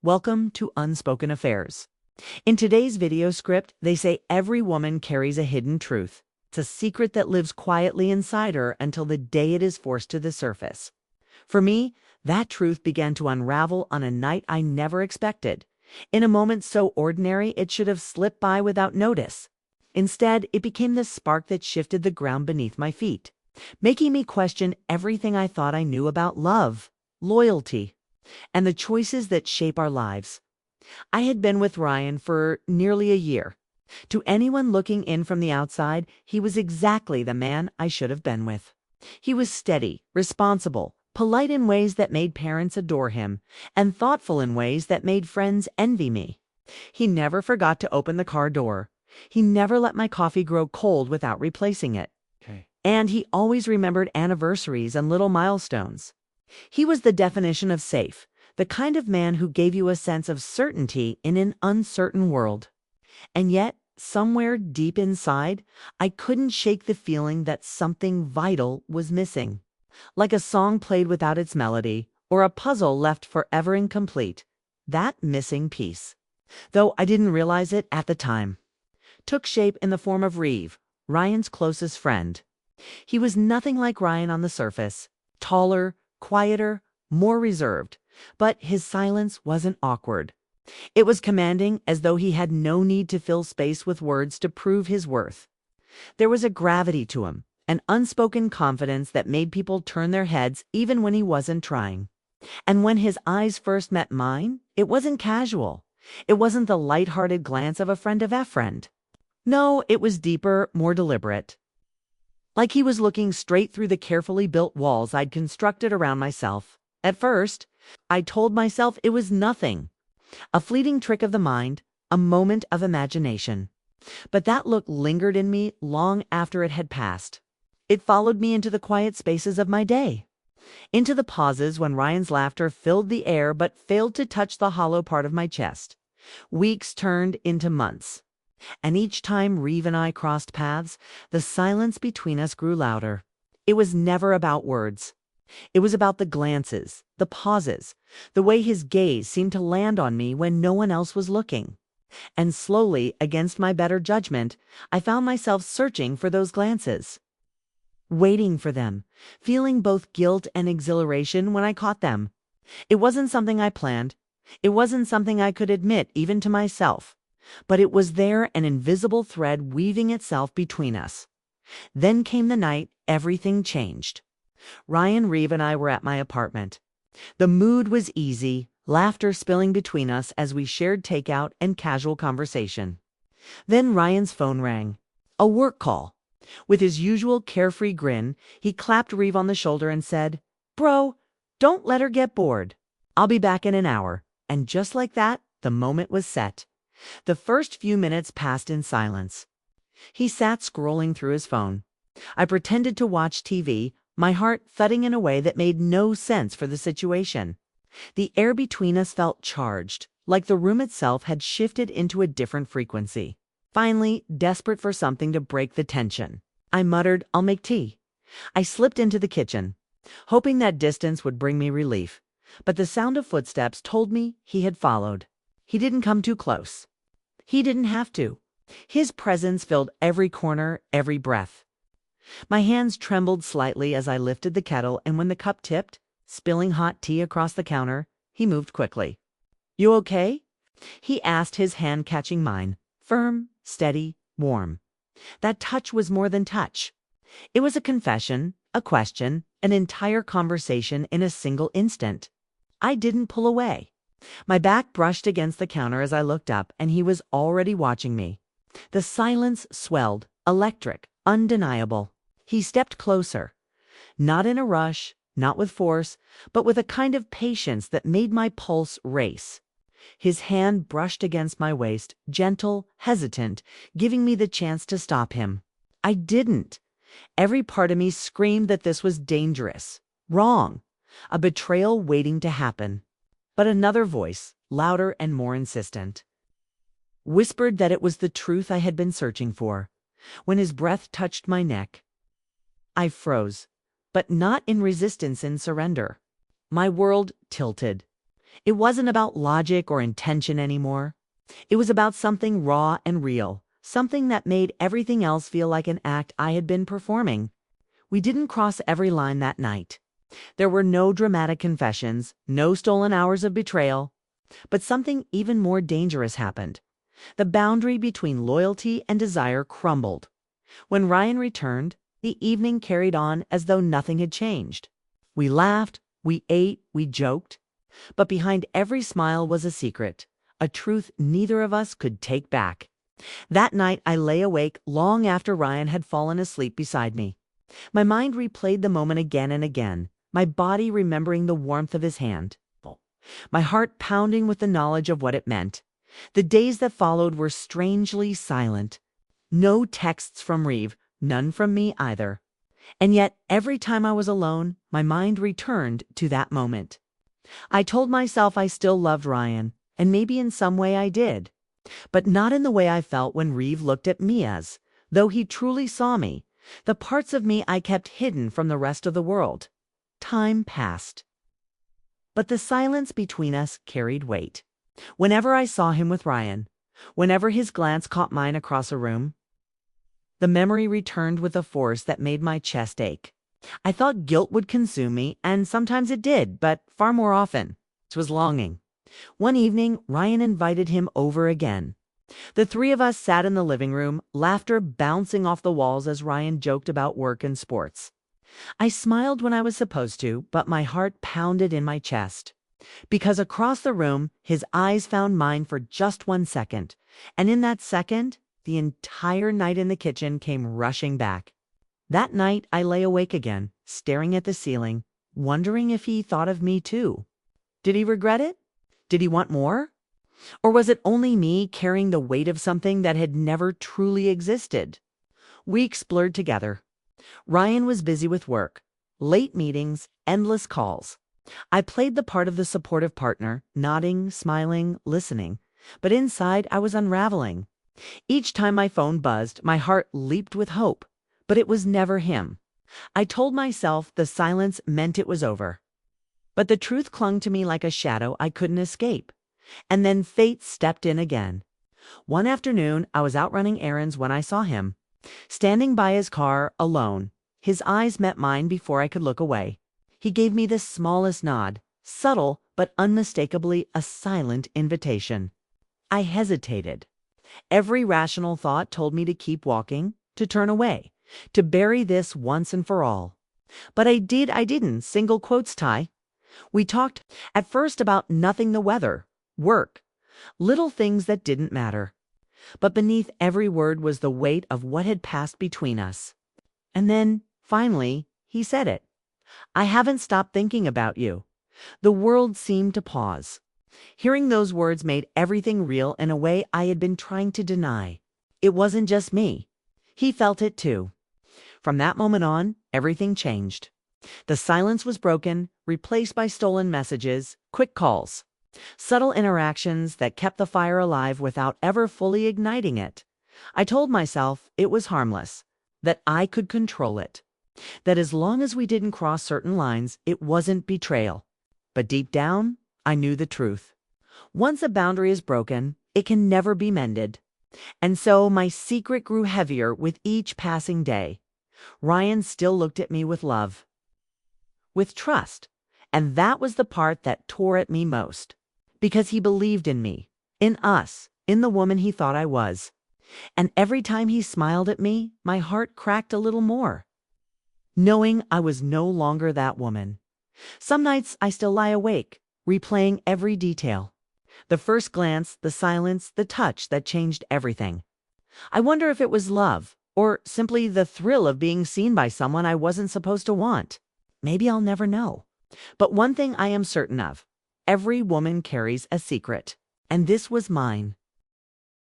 Welcome to Unspoken Affairs. In today's video script, they say every woman carries a hidden truth. It's a secret that lives quietly inside her until the day it is forced to the surface. For me, that truth began to unravel on a night I never expected. In a moment so ordinary it should have slipped by without notice. Instead, it became the spark that shifted the ground beneath my feet, making me question everything I thought I knew about love, loyalty, and the choices that shape our lives. I had been with Ryan for nearly a year. To anyone looking in from the outside, he was exactly the man I should have been with. He was steady, responsible, polite in ways that made parents adore him, and thoughtful in ways that made friends envy me. He never forgot to open the car door. He never let my coffee grow cold without replacing it. And he always remembered anniversaries and little milestones. He was the definition of safe, the kind of man who gave you a sense of certainty in an uncertain world. And yet, somewhere deep inside, I couldn't shake the feeling that something vital was missing. Like a song played without its melody, or a puzzle left forever incomplete. That missing piece, though I didn't realize it at the time, took shape in the form of Reeve, Ryan's closest friend. He was nothing like Ryan on the surface, taller, quieter, more reserved, but his silence wasn't awkward. It was commanding, as though he had no need to fill space with words to prove his worth. There was a gravity to him, an unspoken confidence that made people turn their heads even when he wasn't trying. And when his eyes first met mine, it wasn't casual. It wasn't the light-hearted glance of a friend of a friend. No, it was deeper, more deliberate. Like he was looking straight through the carefully built walls I'd constructed around myself. At first, I told myself it was nothing, a fleeting trick of the mind, a moment of imagination. But that look lingered in me long after it had passed. It followed me into the quiet spaces of my day, into the pauses when Ryan's laughter filled the air but failed to touch the hollow part of my chest. Weeks turned into months. And each time Reeve and I crossed paths, the silence between us grew louder. It was never about words. It was about the glances, the pauses, the way his gaze seemed to land on me when no one else was looking. And slowly, against my better judgment, I found myself searching for those glances, waiting for them, feeling both guilt and exhilaration when I caught them. It wasn't something I planned. It wasn't something I could admit even to myself. But it was there, an invisible thread weaving itself between us. Then came the night everything changed. Ryan, Reeve, and I were at my apartment. The mood was easy, laughter spilling between us as we shared takeout and casual conversation. Then Ryan's phone rang. A work call. With his usual carefree grin, he clapped Reeve on the shoulder and said, "Bro, don't let her get bored. I'll be back in an hour." And just like that, the moment was set. The first few minutes passed in silence. He sat scrolling through his phone. I pretended to watch TV, my heart thudding in a way that made no sense for the situation. The air between us felt charged, like the room itself had shifted into a different frequency. Finally, desperate for something to break the tension, I muttered, "I'll make tea." I slipped into the kitchen, hoping that distance would bring me relief. But the sound of footsteps told me he had followed. He didn't come too close. He didn't have to. His presence filled every corner, every breath. My hands trembled slightly as I lifted the kettle, and when the cup tipped, spilling hot tea across the counter, he moved quickly. "You okay?" he asked, his hand catching mine, firm, steady, warm. That touch was more than touch. It was a confession, a question, an entire conversation in a single instant. I didn't pull away. My back brushed against the counter as I looked up, and he was already watching me. The silence swelled, electric, undeniable. He stepped closer, not in a rush, not with force, but with a kind of patience that made my pulse race. His hand brushed against my waist, gentle, hesitant, giving me the chance to stop him. I didn't. Every part of me screamed that this was dangerous, wrong, a betrayal waiting to happen. But another voice, louder and more insistent, whispered that it was the truth I had been searching for. When his breath touched my neck, I froze, but not in resistance, in surrender. My world tilted. It wasn't about logic or intention anymore. It was about something raw and real, something that made everything else feel like an act I had been performing. We didn't cross every line that night. There were no dramatic confessions, no stolen hours of betrayal. But something even more dangerous happened. The boundary between loyalty and desire crumbled. When Ryan returned, the evening carried on as though nothing had changed. We laughed, we ate, we joked. But behind every smile was a secret, a truth neither of us could take back. That night I lay awake long after Ryan had fallen asleep beside me. My mind replayed the moment again and again, my body remembering the warmth of his hand, my heart pounding with the knowledge of what it meant. The days that followed were strangely silent. No texts from Reeve, none from me either. And yet, every time I was alone, my mind returned to that moment. I told myself I still loved Ryan, and maybe in some way I did. But not in the way I felt when Reeve looked at me as, though he truly saw me, the parts of me I kept hidden from the rest of the world. Time passed. But the silence between us carried weight. Whenever I saw him with Ryan, whenever his glance caught mine across a room, the memory returned with a force that made my chest ache. I thought guilt would consume me, and sometimes it did, but far more often, it was longing. One evening, Ryan invited him over again. The three of us sat in the living room, laughter bouncing off the walls as Ryan joked about work and sports. I smiled when I was supposed to, but my heart pounded in my chest. Because across the room, his eyes found mine for just 1 second, and in that second, the entire night in the kitchen came rushing back. That night, I lay awake again, staring at the ceiling, wondering if he thought of me too. Did he regret it? Did he want more? Or was it only me carrying the weight of something that had never truly existed? Weeks blurred together. Ryan was busy with work, late meetings, endless calls. I played the part of the supportive partner, nodding, smiling, listening. But inside, I was unraveling. Each time my phone buzzed, my heart leaped with hope. But it was never him. I told myself the silence meant it was over. But the truth clung to me like a shadow I couldn't escape. And then fate stepped in again. One afternoon, I was out running errands when I saw him. Standing by his car, alone, his eyes met mine before I could look away. He gave me the smallest nod, subtle but unmistakably a silent invitation. I hesitated. Every rational thought told me to keep walking, to turn away, to bury this once and for all. But I didn't, single quotes, Ty. We talked at first about nothing, the weather, work, little things that didn't matter. But beneath every word was the weight of what had passed between us. And then, finally, he said it. I haven't stopped thinking about you. The world seemed to pause. Hearing those words made everything real in a way I had been trying to deny. It wasn't just me. He felt it too. From that moment on, everything changed. The silence was broken, replaced by stolen messages, quick calls. Subtle interactions that kept the fire alive without ever fully igniting it. I told myself it was harmless, that I could control it, that as long as we didn't cross certain lines, it wasn't betrayal. But deep down, I knew the truth. Once a boundary is broken, it can never be mended. And so my secret grew heavier with each passing day. Ryan still looked at me with love, with trust, and that was the part that tore at me most. Because he believed in me, in us, in the woman he thought I was. And every time he smiled at me, my heart cracked a little more, knowing I was no longer that woman. Some nights I still lie awake, replaying every detail. The first glance, the silence, the touch that changed everything. I wonder if it was love, or simply the thrill of being seen by someone I wasn't supposed to want. Maybe I'll never know. But one thing I am certain of. Every woman carries a secret, and this was mine.